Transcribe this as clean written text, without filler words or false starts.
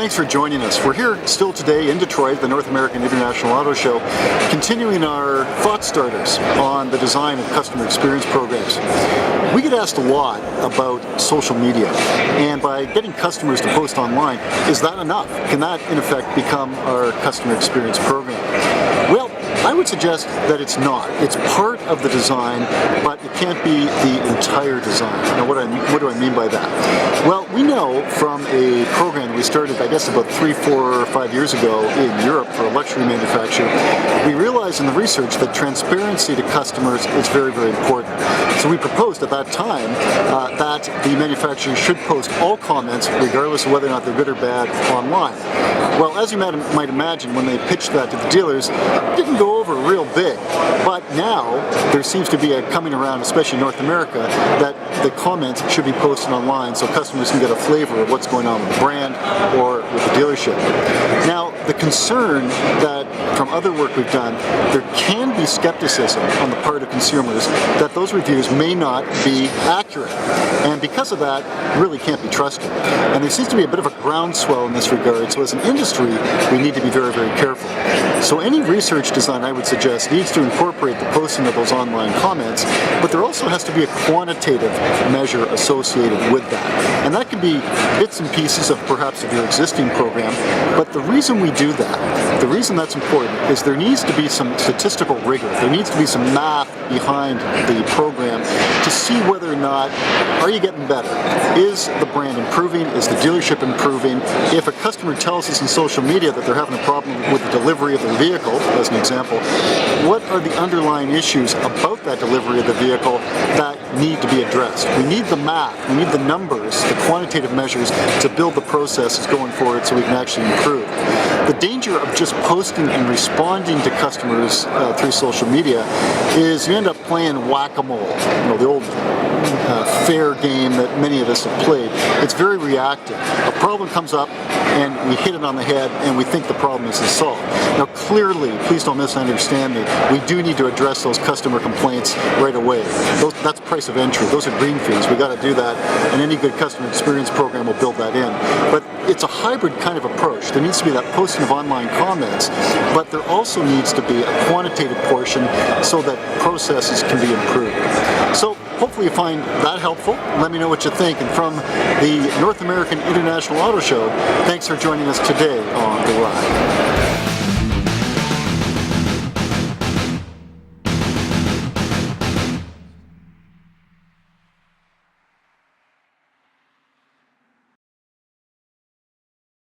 thanks for joining us. We're here still today in Detroit, the North American International Auto Show, continuing our thought starters on the design of customer experience programs. We get asked a lot about social media, and by getting customers to post online, is that enough? Can that, in effect, become our customer experience program? Well, I would suggest that it's not. It's part of the design, but it can't be the entire design. Now, what do I mean by that? Well, we know from a program we started, I guess, about 3, 4, or 5 years ago in Europe for a luxury manufacturer. We realized in the research that transparency to customers is very, very important. So we proposed at that time that the manufacturer should post all comments, regardless of whether or not they're good or bad, online. Well, as you might imagine, when they pitched that to the dealers, it didn't go over real big. But now there seems to be a coming around, especially in North America, that the comments should be posted online so customers can get a flavor of what's going on with the brand or with the dealership. Now, the concern that from other work we've done, there can be skepticism on the part of consumers that those reviews may not be accurate. And because of that, really can't be trusted. And there seems to be a bit of a groundswell in this regard, so as an industry, we need to be very, very careful. So any research design, I would suggest, needs to incorporate the posting of those online comments, but there also has to be a quantitative measure associated with that. And that can be bits and pieces of perhaps of your existing program, but the reason we do that, the reason that's important, is there needs to be some statistical rigor. There needs to be some math behind the program to see whether or not, are you getting better? Is the brand improving? Is the dealership improving? If a customer tells us in social media that they're having a problem with the delivery of their vehicle, as an example, what are the underlying issues about that delivery of the vehicle that need to be addressed? We need the math, we need the numbers, the quantitative measures to build the processes going forward so we can actually improve. The danger of just posting and responding to customers through social media is you end up playing whack-a-mole, the old fair game that many of us have played. It's very reactive. A problem comes up and we hit it on the head and we think the problem is solved. Now clearly, please don't misunderstand me, we do need to address those customer complaints right away. That's price of entry. Those are green fees. We got to do that, and any good customer experience program will build that in. But it's a hybrid kind of approach. There needs to be that posting of online comments, but there also needs to be a quantitative portion so that processes can be improved. So hopefully you find that helpful. Let me know what you think. And from the North American International Auto Show, thanks for joining us today on The Ride.